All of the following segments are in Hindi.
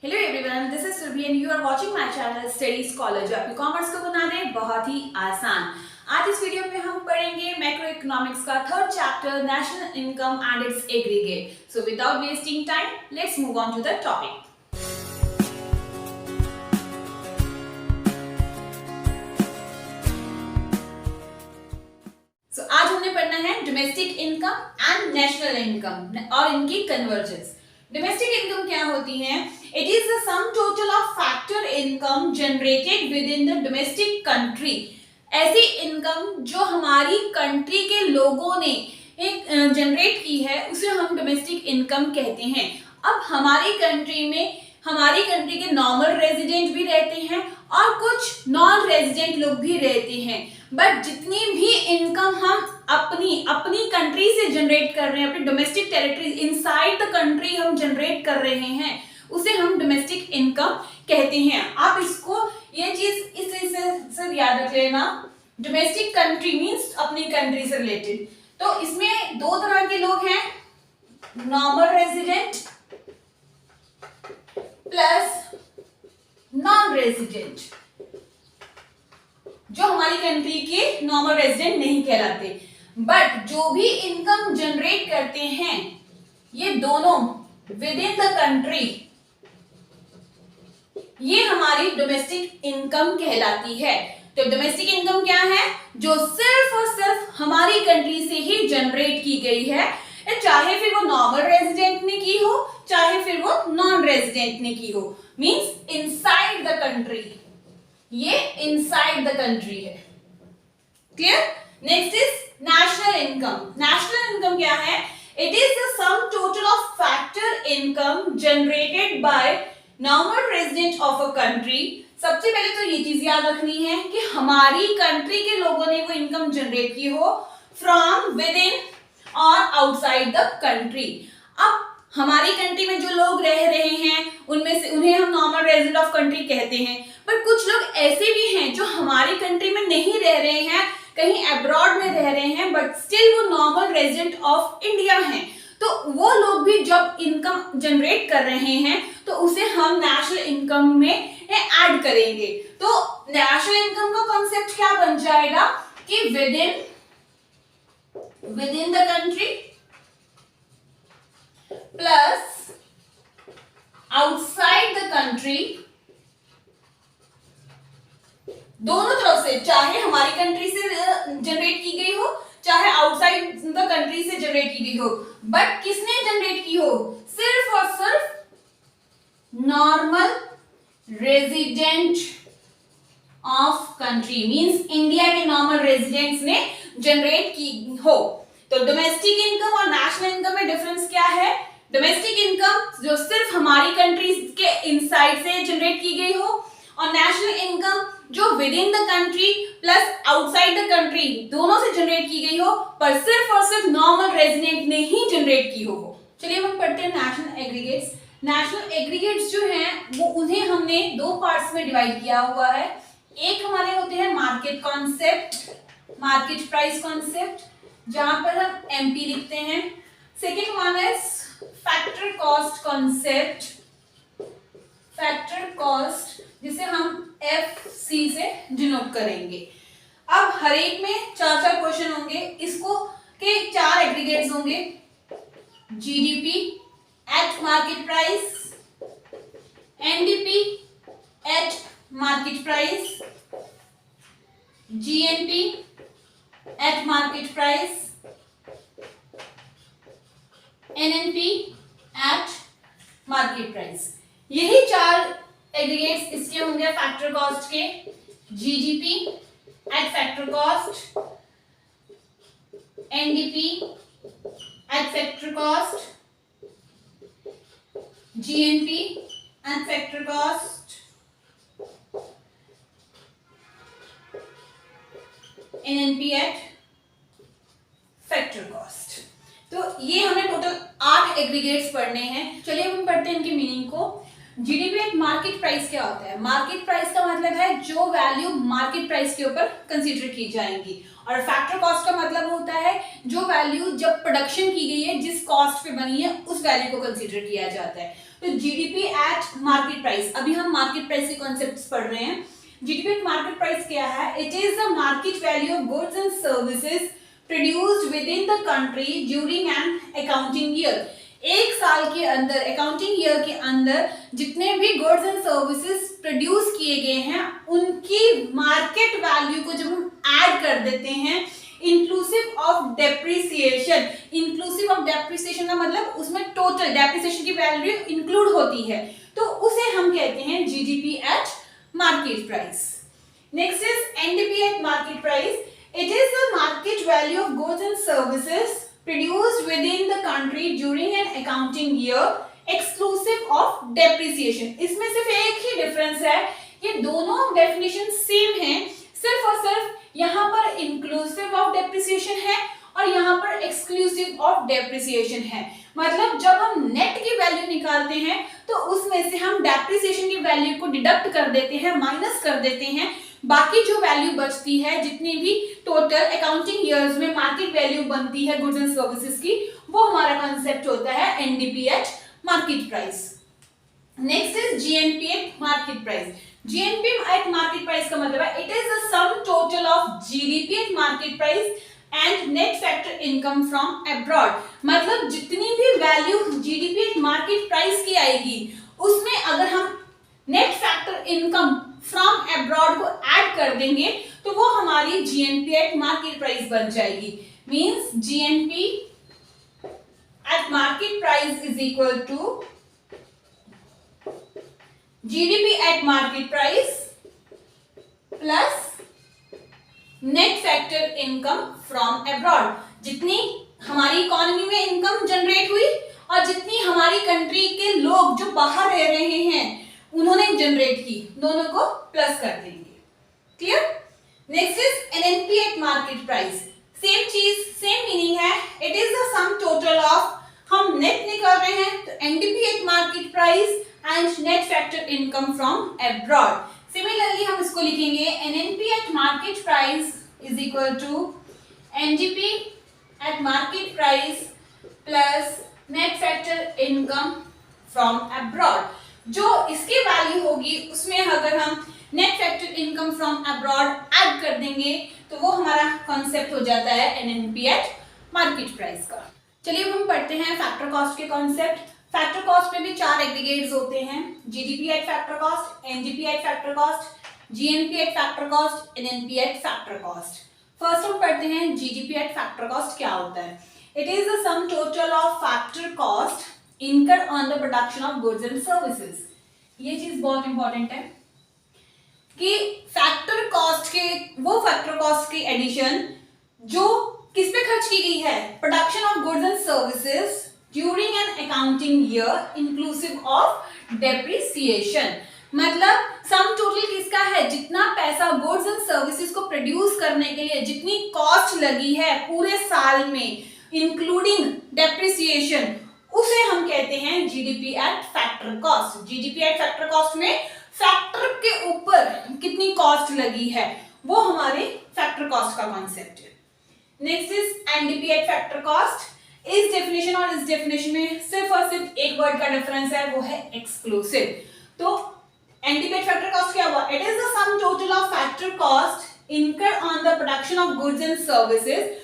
Hello everyone, this is Surabhi and you are watching my channel study scholar जो आपकी कॉमर्स को बना दे बहुत ही आसान। आज इस वीडियो में हम पढ़ेंगे मैक्रो इकोनॉमिक्स का third chapter national income and its aggregate. So without wasting time let's move on to the topic. आज हमने पढ़ना है domestic income and national income और इनकी कन्वर्जेंस। डोमेस्टिक इनकम क्या होती है? It is the sum total of factor income generated within the domestic country. ऐसी इनकम जो हमारी कंट्री के लोगों ने जनरेट की है उसे हम डोमेस्टिक इनकम कहते हैं। अब हमारी कंट्री के नॉर्मल रेजिडेंट भी रहते हैं और कुछ नॉन रेजिडेंट लोग भी रहते हैं, बट जितनी भी इनकम हम अपनी कंट्री से जनरेट कर रहे हैं, अपनी domestic territory inside the country हम जनरेट कर रहे हैं, उसे हम डोमेस्टिक इनकम कहते हैं। आप इसको ये चीज इस याद रख लेना। डोमेस्टिक कंट्री मींस अपनी कंट्री से रिलेटेड। तो इसमें दो तरह के लोग हैं, normal resident plus non resident, जो हमारी कंट्री के नॉर्मल रेजिडेंट नहीं कहलाते, बट जो भी इनकम जनरेट करते हैं ये दोनों विद इन द कंट्री, ये हमारी डोमेस्टिक इनकम कहलाती है। तो डोमेस्टिक इनकम क्या है? जो सिर्फ और सिर्फ हमारी कंट्री से ही जनरेट की गई है, चाहे फिर वो नॉर्मल रेजिडेंट ने की हो चाहे फिर वो नॉन रेजिडेंट ने की हो, मींस इनसाइड द कंट्री, ये इनसाइड द कंट्री है। Clear? Next is national income. National income क्या है? It is the sum total of factor income generated by normal resident of a country. सबसे पहले तो ये चीज याद रखनी है कि हमारी कंट्री के लोगों ने वो इनकम जनरेट की हो फ्रॉम विद इन और आउटसाइड द कंट्री। अब हमारी कंट्री में जो लोग रह रहे हैं उनमें से उन्हें हम नॉर्मल रेजिडेंट ऑफ कंट्री कहते हैं, पर कुछ लोग ऐसे भी हैं जो हमारी कंट्री में नहीं रह रहे हैं, कहीं अब्रॉड में रह रहे हैं, बट स्टिल वो नॉर्मल रेजिडेंट ऑफ इंडिया हैं। तो वो लोग भी जब इनकम जनरेट कर रहे हैं तो उसे हम नेशनल इनकम में ऐड करेंगे। तो नेशनल इनकम का कॉन्सेप्ट क्या बन जाएगा कि with in the country plus outside the country, दोनों तरफ से, चाहे हमारी कंट्री से जनरेट की गई हो चाहे आउटसाइड द कंट्री से जनरेट की गई हो, बट किसने जनरेट की हो? सिर्फ और सिर्फ normal resident of country, means India के नॉर्मल रेजिडेंट्स ने जनरेट की हो। तो डोमेस्टिक इनकम और नेशनल इनकम में डिफरेंस क्या है? डोमेस्टिक इनकम जो सिर्फ हमारी कंट्री के इनसाइड से जनरेट की गई हो, और नेशनल इनकम जो with in the country plus outside the country दोनों से जनरेट की गई हो, पर सिर्फ और सिर्फ नॉर्मल रेजिडेंट ने ही जनरेट की हो। चलिए हम पढ़ते हैं नेशनल एग्रीगेट्स। नेशनल एग्रीगेट्स जो हैं वो उन्हें हमने दो पार्ट्स में डिवाइड किया हुआ है। एक हमारे होते हैं market concept, market price concept, जहां पर हम एमपी लिखते हैं। Second one is factor cost concept, factor cost, जिसे हम एफसी से डिनोट करेंगे। अब हर एक में चार चार क्वेश्चन होंगे, इसको के चार एग्रीगेट्स होंगे। GDP at market price, NDP at market price, GNP at market price, NNP at market price. यही चार एग्रीगेट्स इसके होंगे फैक्टर कॉस्ट के। GDP at factor cost, NDP at factor cost, GNP at factor cost, NNP eight factor cost. तो ये हमें टोटल 8 एग्रीगेट्स पढ़ने हैं। चलिए हम पढ़ते हैं इनकी मीनिंग को। जीडीपी एट मार्केट प्राइस क्या होता है? मार्केट प्राइस का मतलब है जो वैल्यू मार्केट प्राइस के ऊपर कंसीडर की जाएंगी, और फैक्टर कॉस्ट का मतलब होता है जो वैल्यू जब प्रोडक्शन की गई है जिस कॉस्ट पे बनी है उस वैल्यू को कंसीडर किया जाता है। तो जीडीपी एट मार्केट प्राइस, अभी हम मार्केट प्राइस के कॉन्सेप्ट्स पढ़ रहे हैं। जीडीपी एट मार्केट प्राइस क्या है? It is the market value of goods and services produced with in the country during an accounting year. एक साल के अंदर, अकाउंटिंग ईयर के अंदर जितने भी गुड्स एंड सर्विसेज प्रोड्यूस किए गए हैं उनकी मार्केट वैल्यू को जब हम ऐड कर देते हैं inclusive of depreciation. Inclusive of depreciation का मतलब उसमें टोटल डेप्रिसिएशन की वैल्यू इंक्लूड होती है, तो उसे हम कहते हैं GDP at market price. Next is NDP at market price. It is the market value of goods and services produced within the country during an accounting year exclusive of depreciation। इसमें सिर्फ एक ही डिफरेंस है, ये दोनों डेफिनेशन सेम हैं, सिर्फ और सिर्फ यहाँ पर इंक्लूसिव ऑफ डेप्रिसिएशन है और यहाँ पर एक्सक्लूसिव ऑफ डेप्रिसिएशन है। मतलब जब हम नेट की वैल्यू निकालते हैं तो उसमें से हम डेप्रिसिएशन की वैल्यू को डिडक्ट कर देते हैं, माइनस कर देते हैं, बाकी जो वैल्यू बचती है, जितनी भी टोटल अकाउंटिंग ईयर्स में मार्केट वैल्यू बनती है गुड्स एंड सर्विसेज की, वो हमारा कॉन्सेप्ट होता है NDP at market price. Next is GNP at market price. GNP at market price का मतलब है it is the sum total of GDP at market price and net factor income from abroad. मतलब जितनी भी value GDP at market price की आएगी उसमें अगर हम net factor income from abroad को ऐड कर देंगे तो वो हमारी जीएनपी एट मार्केट प्राइस बन जाएगी। Means GNP at market price is equal to GDP at market price plus net factor income from abroad. जितनी हमारी इकोनॉमी में इनकम जनरेट हुई और जितनी हमारी कंट्री के लोग जो बाहर रह रहे हैं उन्होंने जनरेट की, दोनों को प्लस कर देंगे। Clear? Next is NNP at market price. Same चीज, सेम मीनिंग है, it is the sum total of, हम नेट निकाल रहे हैं तो NDP at market price and net factor income from abroad. Similarly हम इसको लिखेंगे NNP at market price is equal to NDP at market price plus net factor income from abroad. जो इसकी वैल्यू होगी उसमें अगर हम net factor income from abroad add कर देंगे तो वो हमारा कॉन्सेप्ट हो जाता है एनएनपी एट मार्केट प्राइस का। चलिए अब हम पढ़ते हैं फैक्टर कॉस्ट के कॉन्सेप्ट। फैक्टर कॉस्ट में भी 4 एग्रीगेट्स होते हैं, GDP at factor cost, NDP at factor cost, GNP at factor cost, NNP eight factor cost. First हम पढ़ते हैं जीडीपी एट फैक्टर कॉस्ट क्या होता है। It is the sum total of factor cost incurred on the production of goods and services। ये चीज बहुत इंपॉर्टेंट है कि फैक्टर कॉस्ट के, वो फैक्टर कॉस्ट की एडिशन जो किस पे खर्च की गई है, production of goods and services during an accounting year inclusive of depreciation. मतलब सम टोटल किसका है, जितना पैसा गुड्स एंड सर्विसेज को प्रोड्यूस करने के लिए जितनी कॉस्ट लगी है पूरे साल में इंक्लूडिंग डेप्रिसिएशन, उसे हम कहते हैं GDP at factor cost. GDP at factor cost में फैक्टर के ऊपर कितनी कॉस्ट लगी है वो हमारे फैक्टर कॉस्ट का कॉन्सेप्ट है। Next is NDP at factor cost. इस डेफिनेशन और इस डेफिनेशन में सिर्फ और सिर्फ एक वर्ड का डिफरेंस है, वो है एक्सक्लूसिव। तो एनडीपी एट फैक्टर कॉस्ट क्या हुआ, it is the sum total of factor cost incurred on the production of goods and services.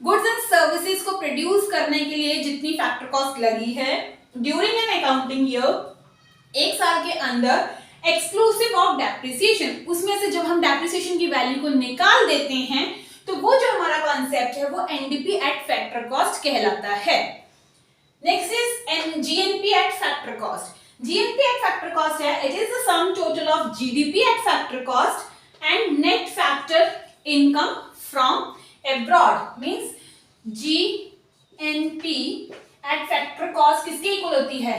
Goods and services को प्रोड्यूस करने के लिए जितनी फैक्टर कॉस्ट लगी है ड्यूरिंग एन अकाउंटिंग ईयर, एक साल के अंदर, एक्सक्लूसिव ऑफ डेप्रिसिएशन। उसमें से जब हम डेप्रिसिएशन की वैल्यू को निकाल देते हैं तो वो जो हमारा कॉन्सेप्ट है वो एनडीपी एट फैक्टर कॉस्ट कहलाता है। Next is GNP at factor cost. GNP at factor cost है, it is the sum total of GDP at factor cost and net factor income from abroad. Means GNP at factor cost किसके इक्वल होती है,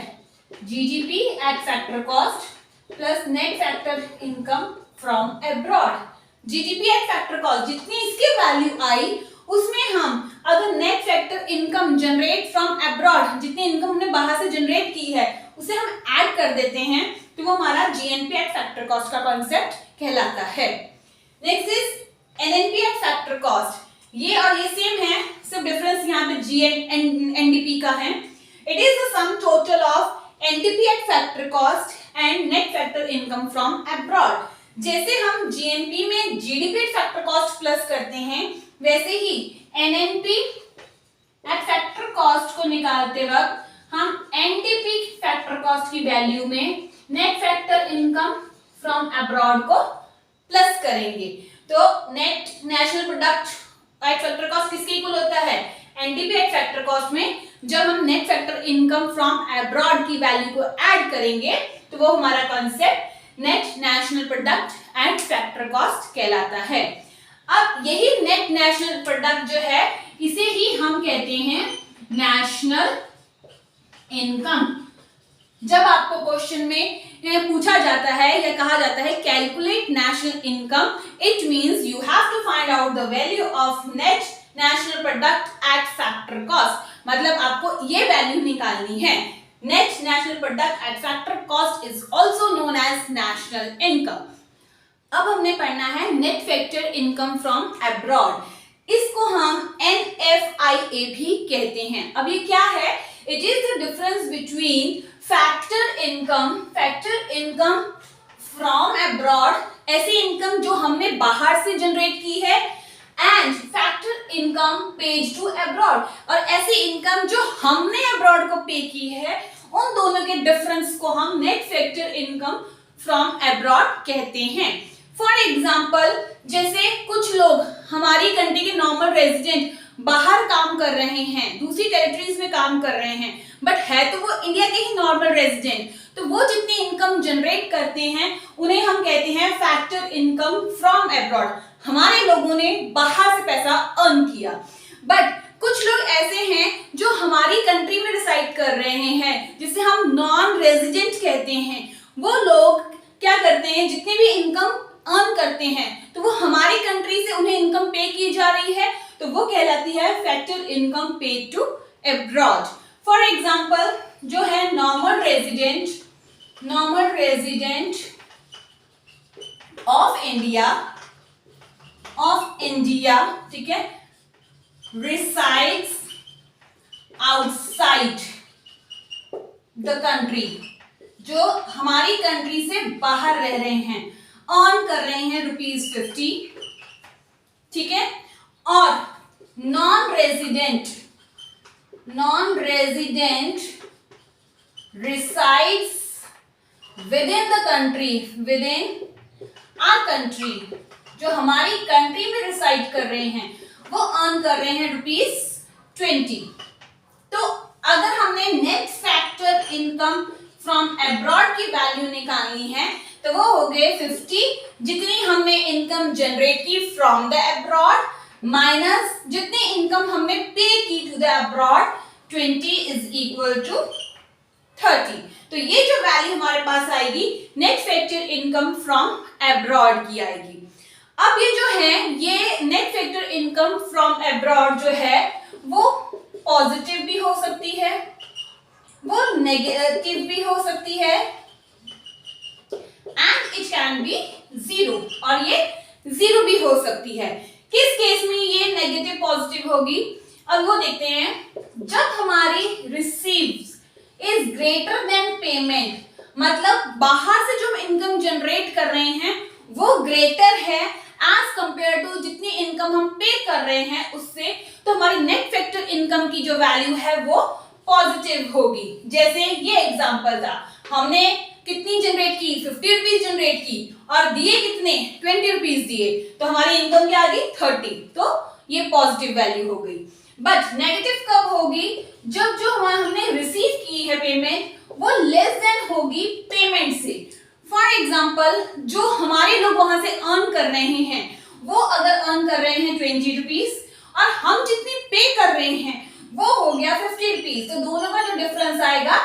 GDP at factor cost plus net factor income from abroad. GDP at factor cost जितनी इसकी वैल्यू आई उसमें हम अगर net factor income generate from abroad, जितनी इनकम हमने बाहर से जनरेट की है उसे हम ऐड कर देते हैं तो वो हमारा जीएनपी एट फैक्टर कॉस्ट का कॉन्सेप्ट कहलाता है। Next is NNP eight factor cost. ये और ये सेम है, सिर्फ डिफरेंस यहाँ पे एनडीपी का है। It is the sum total of NDP at factor cost and net factor income from abroad. जैसे हम जीएनपी में जीडीपी फैक्टर कॉस्ट प्लस करते हैं, वैसे ही एनएनपी एट फैक्टर कॉस्ट को निकालते वक्त हम एनडीपी फैक्टर कॉस्ट की वैल्यू में net factor income from abroad को प्लस करेंगे। तो net national product at factor cost किसके इक्वल होता है, एनडीपी एट फैक्टर कॉस्ट में जब हम net factor income from abroad की वैल्यू को ऐड करेंगे तो वो हमारा concept net national product at factor cost कहलाता है। अब यही नेट नेशनल प्रोडक्ट जो है इसे ही हम कहते हैं नेशनल इनकम। जब आपको क्वेश्चन में पूछा जाता है या कहा जाता है calculate national income, it means you have to find out the value of net national product at factor cost, मतलब आपको ये वैल्यू निकालनी है। Net national product at factor cost is also known as national income. अब हमने पढ़ना है net factor income from abroad, इसको हम NFIA भी कहते हैं। अब ये क्या है, it is the difference between factor income from abroad, ऐसी इनकम जो हमने बाहर से जनरेट की है, and factor income paid to abroad, और ऐसी इनकम जो हमने अब्रॉड को पे की है, उन दोनों के डिफरेंस को हम net factor income from abroad कहते हैं। फॉर एग्जाम्पल, जैसे कुछ लोग हमारी कंट्री के नॉर्मल रेजिडेंट बाहर काम कर रहे हैं, दूसरी टेरिटरीज में काम कर रहे हैं, बट है तो वो इंडिया के ही नॉर्मल रेजिडेंट, तो वो जितनी इनकम जनरेट करते हैं उन्हें हम कहते हैं फैक्टर इनकम फ्रॉम अब्रॉड। हमारे लोगों ने बाहर से पैसा अर्न किया। बट कुछ लोग ऐसे हैं जो हमारी कंट्री में रिसाइड कर रहे हैं, जिसे हम नॉन रेजिडेंट कहते हैं। वो लोग क्या करते हैं, जितनी भी इनकम अर्न करते हैं तो वो हमारी कंट्री से उन्हें इनकम पे की जा रही है, तो वो कहलाती है factor income paid to abroad. For example, जो है नॉर्मल रेजिडेंट ऑफ इंडिया, ठीक है, resides outside the country, जो हमारी कंट्री से बाहर रह रहे हैं, अर्न कर रहे हैं ₹50, ठीक है, और non resident resides within our country, जो हमारी कंट्री में रिसाइड कर रहे हैं, वो अर्न कर रहे हैं ₹20। तो अगर हमने net factor income from abroad की वैल्यू निकालनी है तो वो हो गए 50, जितनी हमने इनकम जनरेट की फ्रॉम द अब्रॉड, माइनस जितनी इनकम हमने पे की to the abroad, 20 is equal to 30। तो ये जो वैल्यू हमारे पास आएगी net factor income from abroad की आएगी। अब ये जो है, ये net factor income from abroad जो है वो पॉजिटिव भी हो सकती है, वो नेगेटिव भी हो सकती है, and it can be zero, और ये जीरो भी हो सकती है। किस केस में ये नेगेटिव पॉजिटिव होगी, अब वो देखते हैं। जब हमारी receives is greater than payment, मतलब बाहर से जो हम इनकम जनरेट कर रहे हैं वो ग्रेटर है एज कंपेयर टू जितनी इनकम हम पे कर रहे हैं उससे, तो हमारी नेट फैक्टर इनकम की जो वैल्यू है वो पॉजिटिव होगी। जैसे ये एग्जांपल था, हमने कितनी जनरेट की, 50 रुपीज जनरेट की, और दिए कितने, 20 रुपीज दिए, तो हमारी इनकम क्या आ गई, 30, तो ये पॉजिटिव वैल्यू हो गई। बट नेगेटिव कब होगी, जब जो हमने रिसीव की है पेमेंट वो लेस देन होगी पेमेंट से। फॉर एग्जाम्पल, जो हमारे लोग वहां से अर्न कर रहे हैं वो अगर अर्न कर रहे हैं 20 रुपीज और हम जितनी पे कर रहे हैं वो हो गया 50 रुपीज, तो दोनों का जो डिफरेंस आएगा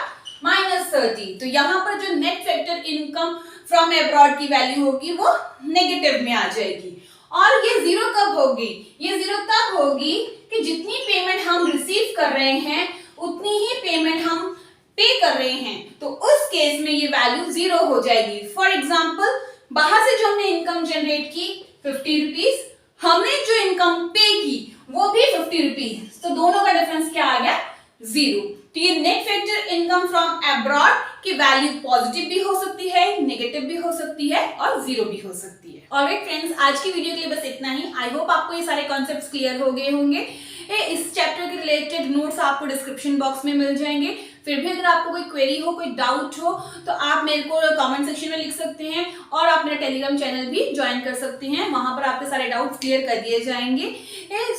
-30। तो यहाँ पर जो net factor income from abroad की वैल्यू होगी वो नेगेटिव में आ जाएगी। और ये जीरो कब होगी, ये जीरो तब होगी कि जितनी पेमेंट हम रिसीव कर रहे हैं उतनी ही पेमेंट हम पे कर रहे हैं, तो उस केस में ये वैल्यू जीरो हो जाएगी। फॉर एग्जाम्पल, बाहर से जो हमने इनकम जनरेट की 50 रुपीज, हमने जो इनकम पे की वो भी 50 रुपीज, तो दोनों का डिफरेंस क्या आ गया, जीरो। तो ये net factor income from abroad की वैल्यू पॉजिटिव भी हो सकती है, नेगेटिव भी हो सकती है और जीरो भी हो सकती है। ऑलराइट फ्रेंड्स, आज की वीडियो के लिए बस इतना ही। आई होप आपको ये सारे कॉन्सेप्ट्स क्लियर हो गए होंगे। इस चैप्टर के रिलेटेड नोट्स आपको डिस्क्रिप्शन बॉक्स में मिल जाएंगे। फिर भी अगर आपको कोई क्वेरी हो, कोई डाउट हो, तो आप मेरे को कमेंट सेक्शन में लिख सकते हैं और आप मेरा टेलीग्राम चैनल भी ज्वाइन कर सकते हैं। वहां पर आपके सारे डाउट्स क्लियर कर दिए जाएंगे।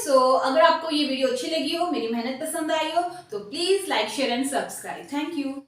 सो अगर आपको ये वीडियो अच्छी लगी हो, मेरी मेहनत पसंद आई हो, तो please like, share and subscribe. Thank you.